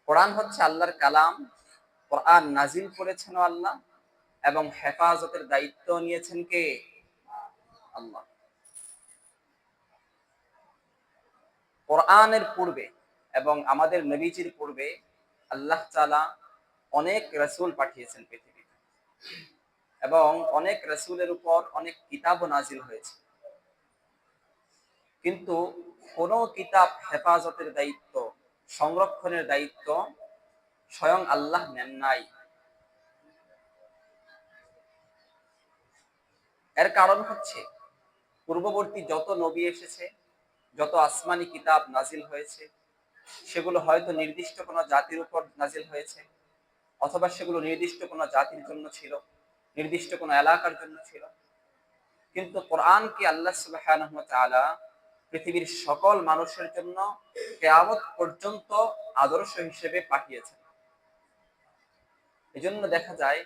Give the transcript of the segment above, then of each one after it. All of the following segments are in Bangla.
কোরআন হচ্ছে আল্লাহর কালাম। কোরআন নাজিল করেছেন আল্লাহ এবং হেফাজতের দায়িত্ব নিয়েছেন কে? আল্লাহ। কোরআনের পূর্বে এবং আমাদের নবীজির পূর্বে আল্লাহ তাআলা অনেক রাসূল পাঠিয়েছেন পৃথিবীতে এবং অনেক রাসূলের উপর অনেক কিতাবও নাজিল হয়েছে, কিন্তু কোন কিতাব হেফাজতের দায়িত্ব, সংরক্ষণের দায়িত্ব স্বয়ং আল্লাহ নেন নাই। এর কারণ হচ্ছে পূর্ববর্তী যত নবী এসেছে, যত আসমানি কিতাব নাজিল হয়েছে, সেগুলো হয়তো নির্দিষ্ট কোনো জাতির উপর নাজিল হয়েছে, অথবা সেগুলো নির্দিষ্ট কোনো জাতির জন্য ছিল, নির্দিষ্ট কোনো এলাকার জন্য ছিল। কিন্তু কোরআনকে আল্লাহ সুবহানাহু ওয়া তাআলা পৃথিবীর সকল মানুষের জন্য কিয়ামত পর্যন্ত আদর্শ হিসেবে পাঠিয়েছেন। এজন্য দেখা যায়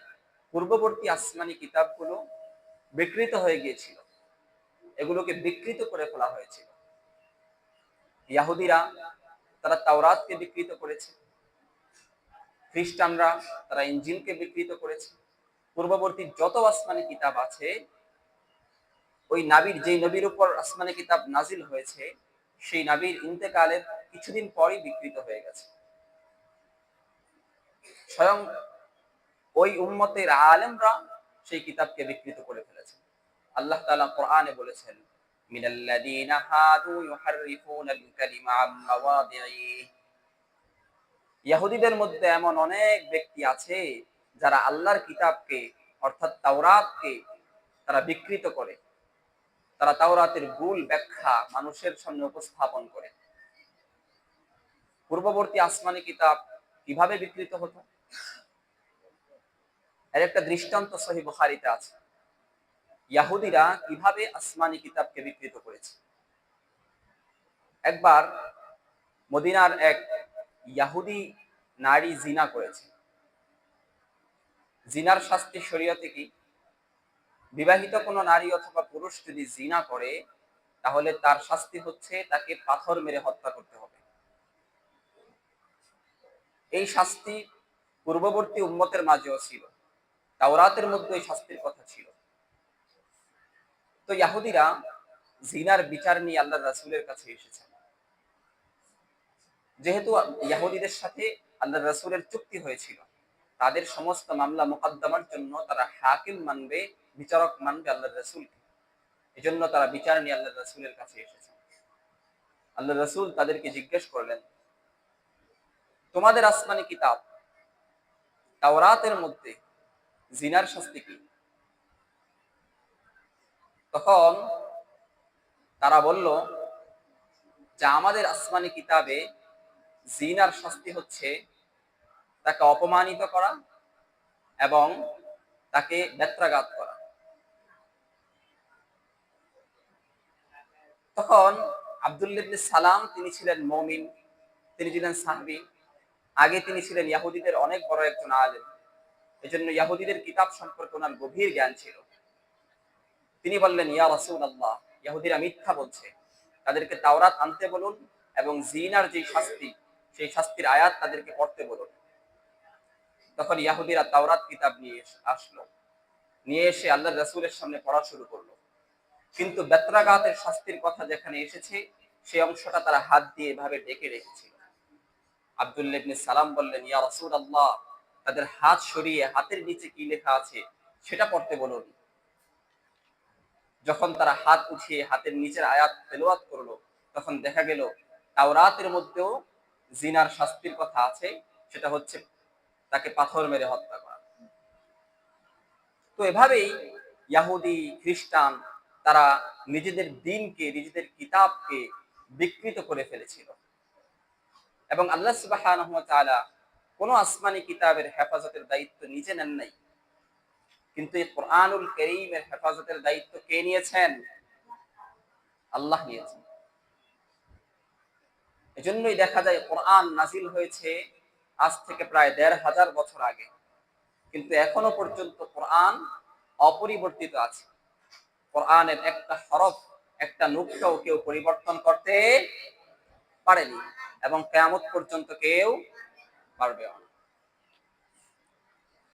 পূর্ববর্তী আসমানি কিতাবগুলো বিকৃত হয়ে গিয়েছিল, এগুলোকে বিকৃত করে ফেলা হয়েছিল। ইহুদিরা তারা তাওরাতকে বিকৃত করেছে, খ্রিস্টানরা তারা ইনজিলকে বিকৃত করেছে। পূর্ববর্তী যত আসমানি কিতাব আছে, ওই নাবির, যেই নবীর উপর আসমানি কিতাব নাজিল হয়েছে, সেই নবীর ইন্তেকালের কিছুদিন পরই বিকৃত হয়ে গেছে। স্বয়ং ওই উম্মতের আলেমরা সেই কিতাবকে বিকৃত করে ফেলেছে। আল্লাহ তাআলা কোরআনে বলেছেন, মিনাল্লাযীনা হাদু ইউহাররিফুনাল কালিমা আন মাওয়াদিহি। ইহুদিদের মধ্যে এমন অনেক ব্যক্তি আছে যারা আল্লাহর কিতাবকে, অর্থাৎ তাওরাতকে তারা বিকৃত করে। তারা তাওরাতের ভুল ব্যাখ্যা মানুষের সামনে উপস্থাপন করে। পূর্ববর্তী আসমানি কিতাব কিভাবে বিকৃত হতো, এর একটা দৃষ্টান্ত সহিহ বুখারীতে আছে। ইহুদিরা কিভাবে আসমানি কিতাবকে বিকৃত করেছে। একবার মদিনার এক ইহুদি নারী জিনা করেছে। জিনার শাস্তি শরীয়তে কি? বিবাহিত কোনো নারী অথবা পুরুষ যদি জিনা করে, তাহলে তার শাস্তি হচ্ছে তাকে পাথর মেরে হত্যা করতে হবে। এই শাস্তি পূর্ববর্তী উম্মতের মাঝেও ছিল, তাওরাতের মধ্যে এই শাস্তির কথা ছিল। তো ইহুদিরা জিনার বিচার নিয়ে আল্লাহর রাসূলের কাছে এসেছেন। যেহেতু ইহুদিদের সাথে আল্লাহর রাসূলের চুক্তি হয়েছিল, তাদের সমস্ত মামলা মোকদ্দমার জন্য তারা হাকিম মানবে, বিচারক মানবে আল্লাহর রাসূলকে। এজন্য তারা বিচার নিয়ে আল্লাহর রাসূলের কাছে এসেছেন। আল্লাহর রাসূল তাদেরকে জিজ্ঞেস করলেন, তোমাদের আসমানি কিতাব তাওরাতের মধ্যে জিনার শাস্তি কি? তখন তারা বলল যে আমাদের আসমানি কিতাবে জিনার শাস্তি হচ্ছে তাকে অপমানিত করা এবং তাকে বেত্রাঘাত করা। তখন আব্দুল্লাহ ইবনে সালাম, তিনি ছিলেন মুমিন, তিনি ছিলেন সাহাবী। আগে তিনি ছিলেন ইহুদিদের অনেক বড় একজন আলেম, এজন্য ইহুদিদের কিতাব সম্পর্কে ওনার গভীর জ্ঞান ছিল। তিনি বললেন, ইয়া রাসূলুল্লাহ, ইহুদিরা মিথ্যা বলছে, তাদেরকে তাওরাত আনতে বলুন এবং জিনার যে শাস্তি, সেই শাস্তির আয়াত তাদেরকে পড়তে বলুন। তখন ইহুদিরা তাওরাত কিতাব নিয়ে আসলো, নিয়ে এসে আল্লাহর রাসূলের সামনে পড়া শুরু করলো। কিন্তু বেত্রাঘাতের শাস্তির কথা যেখানে এসেছে, সেই অংশটা তারা হাত দিয়ে এভাবে ঢেকে রেখেছিল। আব্দুল্লাহ ইবনে সালাম বললেন, ইয়া রাসূলুল্লাহ, তাদের হাত সরিয়ে হাতের নিচে কি লেখা আছে সেটা পড়তে বলুন। যখন তারা হাত উঠিয়ে হাতের নিচের আয়াত তেলাওয়াত করলো, তখন দেখা গেল তাওরাতের মধ্যেও জিনার শাস্তির কথা আছে, সেটা হচ্ছে তাকে পাথর মেরে হত্যা করা। তো এভাবেই ইহুদি, খ্রিস্টান তারা নিজেদের দ্বীনকে, নিজেদের কিতাবকে বিকৃত করে ফেলেছিল এবং আল্লাহ সুবহানাহু ওয়া তাআলা কোন আসমানি কিতাবের হেফাজতের দায়িত্ব নিজে নেন নাই, কিন্তু এই কোরআনুল কারীমের হেফাজতের দায়িত্ব কে নিয়েছেন? আল্লাহ নিয়েছেন। এজন্যই দেখা যায় কোরআন নাজিল হয়েছে আজ থেকে প্রায় ১৫০০ বছর আগে, কিন্তু এখনো পর্যন্ত কোরআন অপরিবর্তিত আছে। কোরআনের একটা হরফ, একটা নুক্তাও কেউ পরিবর্তন করতে পারেনি এবং কিয়ামত পর্যন্ত কেউ পারবেও না।